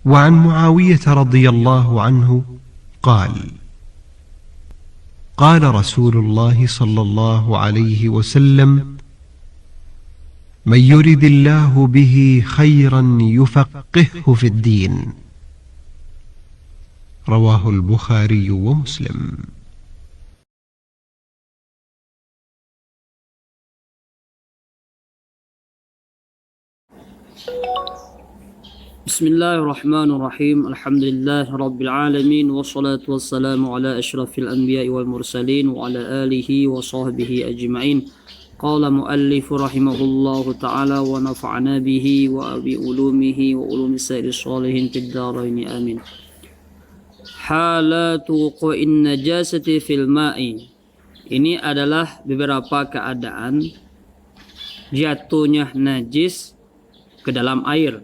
وعن معاوية رضي الله عنه قال: قال رسول الله صلى الله عليه وسلم: من يرد الله به خيرا يفقهه في الدين. رواه البخاري ومسلم. بسم الله الرحمن الرحيم. الحمد لله رب العالمين، والصلاة والسلام على أشرف الأنبياء والمرسلين وعلى آله وصحبه أجمعين. قال مؤلف رحمه الله تعالى: ونفعنا به وبعلومه وعلوم سائر الصالحين في الدارين آمين. حالات وقوع النجاسة في الماء. Ini adalah beberapa keadaan jatuhnya najis ke dalam air.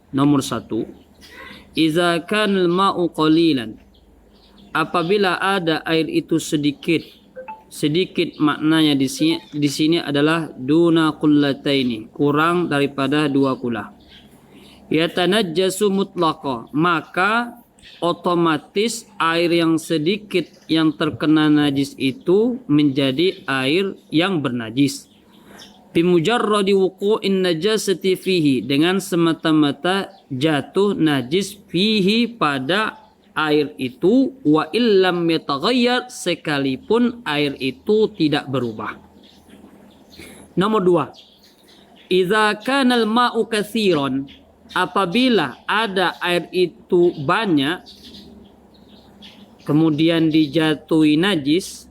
Nomor 1, iza kanal ma'u qalilan, apabila ada air itu sedikit. Sedikit maknanya di sini adalah duna qullataini, kurang daripada 2 kula. Yatanajjasu mutlaqa, maka otomatis air yang sedikit yang terkena najis itu menjadi air yang bernajis. Bimujarradi wuqu'in najasati fihi, dengan semata-mata jatuh najis fihi pada air itu, wa illam yataghayyar, sekalipun air itu tidak berubah. Nomor 2, idza kana al-ma'u katsiran, apabila ada air itu banyak kemudian dijatuhi najis,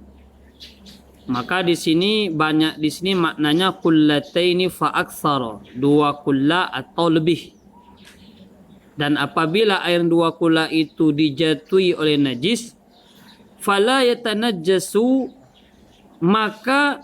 maka di sini banyak, di sini maknanya qullataini fa aktsara, 2 kulla atau lebih. Dan apabila air 2 kulla itu dijatuhi oleh najis, fala yatanajjasu, maka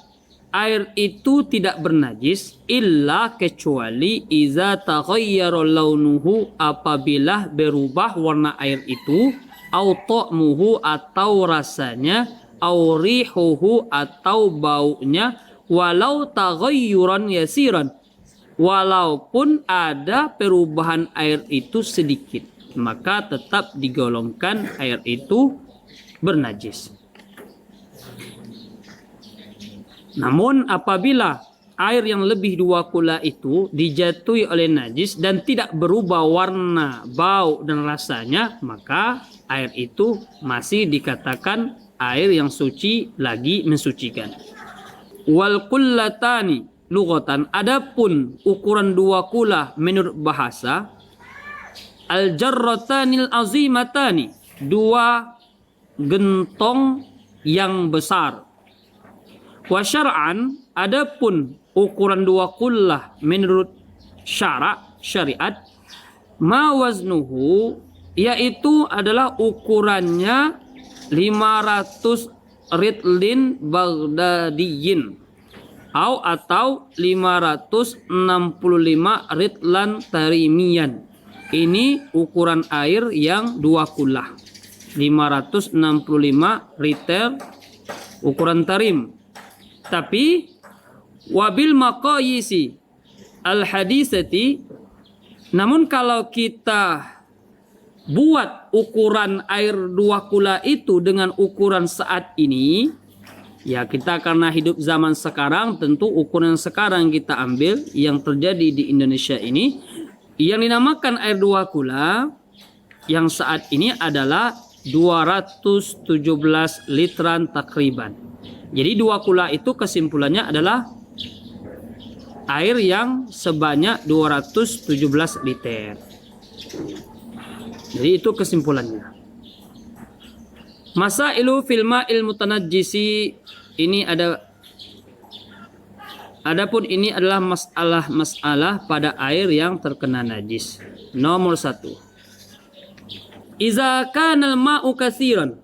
air itu tidak bernajis, illa kecuali iza taghayyara launuhu, apabila berubah warna air itu, au ta'muhu, atau rasanya, au rihuhu, atau baunya, walau taghayyuran yasiran, walaupun ada perubahan air itu sedikit, maka tetap digolongkan air itu bernajis. Namun apabila air yang lebih 2 kula itu dijatuhi oleh najis dan tidak berubah warna, bau, dan rasanya, maka air itu masih dikatakan air yang suci, lagi mensucikan. Wal qullatani lughatan, adapun ukuran 2 kula menurut bahasa, al jarratanil azimatani, 2 gentong yang besar. Wa syar'an, adapun ukuran 2 kullah menurut syariat, ma waznuhu, yaitu adalah ukurannya 500 ritlin baghdadiyin, atau 565 ritlan tarimian. Ini ukuran air yang 2 kullah, 565 ritel ukuran tarim. Tapi wabil maqayisi al hadisati, namun kalau kita buat ukuran air 2 kula itu dengan ukuran saat ini, ya kita karena hidup zaman sekarang, tentu ukuran sekarang kita ambil yang terjadi di Indonesia ini, yang dinamakan air 2 kula yang saat ini adalah 217 litran takriban. Jadi 2 kula itu kesimpulannya adalah air yang sebanyak 217 liter. Jadi itu kesimpulannya. Masailu fil ma'il mutanajjisi, ini adapun ini adalah masalah pada air yang terkena najis. Nomor 1, iza kanal ma'u katsiran,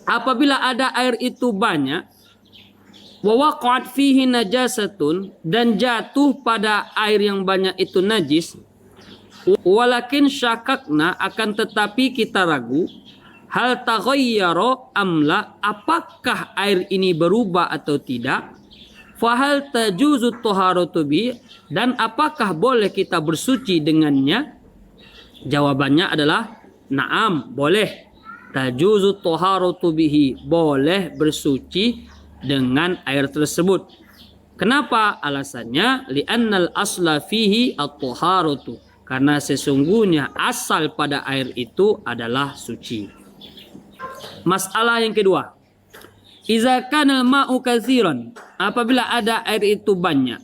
apabila ada air itu banyak, wa waqa'at fihi najasatun, dan jatuh pada air yang banyak itu najis, walakin syakakna, akan tetapi kita ragu, hal taghayyara amla, apakah air ini berubah atau tidak, fahal tajuzu taharatu bi, dan apakah boleh kita bersuci dengannya, Jawabannya adalah na'am, boleh. Tajuzu taharatu bihi, boleh bersuci dengan air tersebut. Kenapa? Alasannya li'annal asla fihi at-taharatu, karena sesungguhnya asal pada air itu adalah suci. Masalah yang kedua, iza kana al-ma'u katsiran, apabila ada air itu banyak,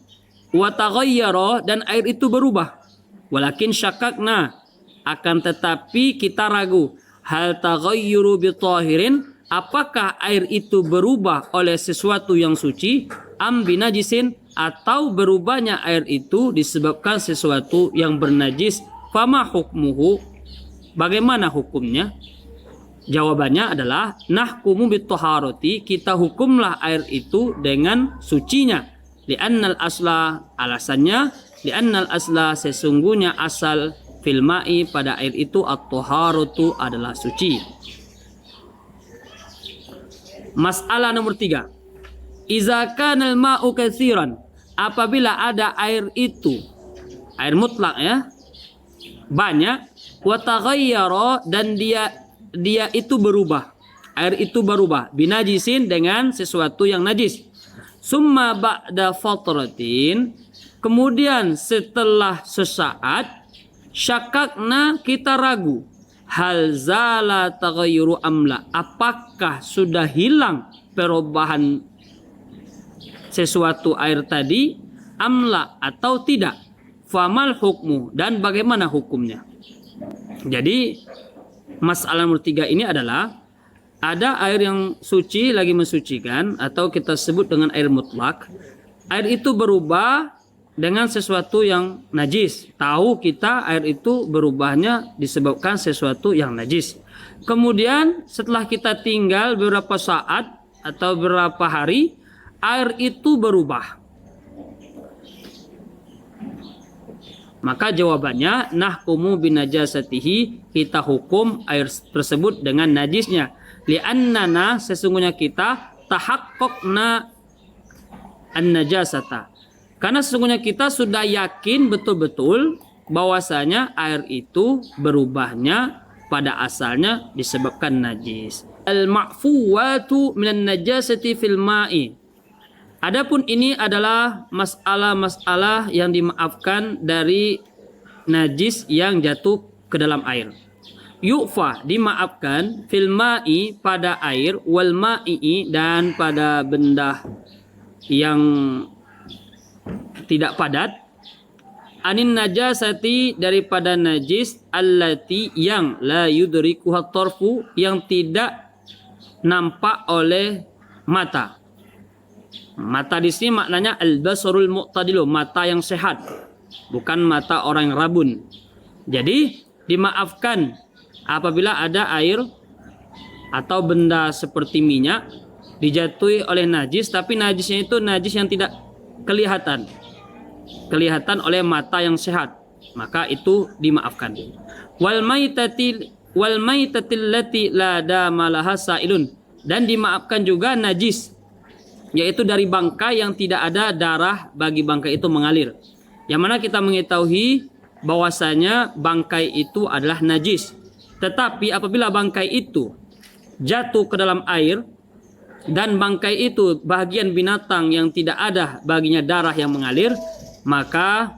wa taghayyara, dan air itu berubah, walakin syakakna, akan tetapi kita ragu, hal taghayyuru bi tahirin, apakah air itu berubah oleh sesuatu yang suci, am binajisin, atau berubahnya air itu disebabkan sesuatu yang bernajis, fama hukmuhu, bagaimana hukumnya? Jawabannya adalah nahkumu bit taharati, kita hukumlah air itu dengan sucinya. Li'annal asla, alasannya li'annal asla, sesungguhnya asal fil ma'i, pada air itu at-taharatu adalah suci. Masalah nomor 3. Iza kanal ma'u katsiran, apabila ada air itu, air mutlak ya, banyak, wa taghayyara, dan dia itu berubah, air itu berubah, binajisin, dengan sesuatu yang najis. Summa ba'da fatratin, kemudian setelah sesaat, syakakna, kita ragu, hal zala taghayyuru amla, apakah sudah hilang perubahan sesuatu air tadi, amla, atau tidak, famal hukmu, dan bagaimana hukumnya. Jadi masalah nomor 3 ini adalah ada air yang suci lagi mensucikan, atau kita sebut dengan air mutlak. Air itu berubah dengan sesuatu yang najis. Tahu kita air itu berubahnya disebabkan sesuatu yang najis. Kemudian setelah kita tinggal beberapa saat atau beberapa hari, air itu berubah. Maka jawabannya nahkumu binajasatihi, kita hukum air tersebut dengan najisnya. Li'annana, sesungguhnya kita tahaqqaqna an-najasata, karena sesungguhnya kita sudah yakin betul-betul bahwasanya air itu berubahnya pada asalnya disebabkan najis. Al-ma'fuwatu minan najasati fil ma'i. Adapun ini adalah masalah-masalah yang dimaafkan dari najis yang jatuh ke dalam air. Yu'fa, dimaafkan, fil ma'i, pada air, wal ma'i, dan pada benda yang tidak padat, anin najasati, daripada najis, allati, yang la yudrikuha tarfu, yang tidak nampak oleh mata. Mata di sini maknanya al-basarul mu'tadilu, mata yang sehat, bukan mata orang yang rabun. Jadi dimaafkan apabila ada air atau benda seperti minyak dijatuhi oleh najis, tapi najisnya itu najis yang tidak kelihatan oleh mata yang sehat, maka itu dimaafkan. Wal maitatil lati la damalaha sailun, dan dimaafkan juga najis, yaitu dari bangkai yang tidak ada darah bagi bangkai itu mengalir. Yang mana kita mengetahui bahwasanya bangkai itu adalah najis. Tetapi apabila bangkai itu jatuh ke dalam air, dan bangkai itu bagian binatang yang tidak ada baginya darah yang mengalir, maka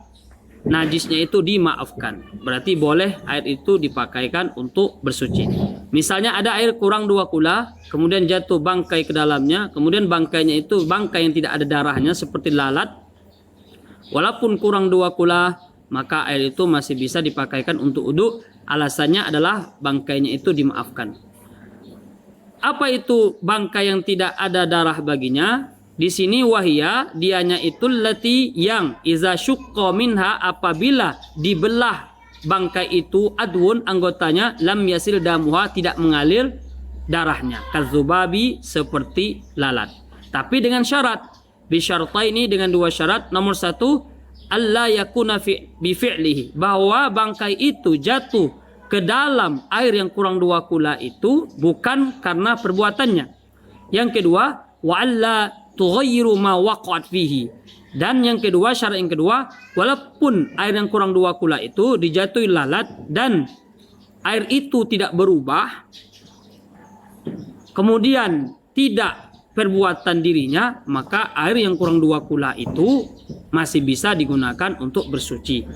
najisnya itu dimaafkan. Berarti boleh air itu dipakaikan untuk bersuci. Misalnya ada air kurang 2 kula, kemudian jatuh bangkai ke dalamnya, kemudian bangkainya itu bangkai yang tidak ada darahnya seperti lalat, walaupun kurang 2 kula, maka air itu masih bisa dipakaikan untuk wudu. Alasannya adalah bangkainya itu dimaafkan. Apa itu bangkai yang tidak ada darah baginya? Di sini wahia, dianya itu lati yang iza syukqa minha, apabila dibelah bangkai itu, adwun, anggotanya, lam yasil damuha, tidak mengalir darahnya, kazubabi, seperti lalat. Tapi dengan syarat, bisyartaini, dengan 2 syarat. Nomor 1, alla yakuna bifi'lihi, bahwa bangkai itu jatuh ke dalam air yang kurang 2 kula itu bukan karena perbuatannya. Yang kedua, wa alla tughayyiru ma waqa'at fihi. Dan yang kedua, syarat yang kedua, walaupun air yang kurang 2 kula itu dijatuhi lalat dan air itu tidak berubah, kemudian tidak perbuatan dirinya, maka air yang kurang 2 kula itu masih bisa digunakan untuk bersuci.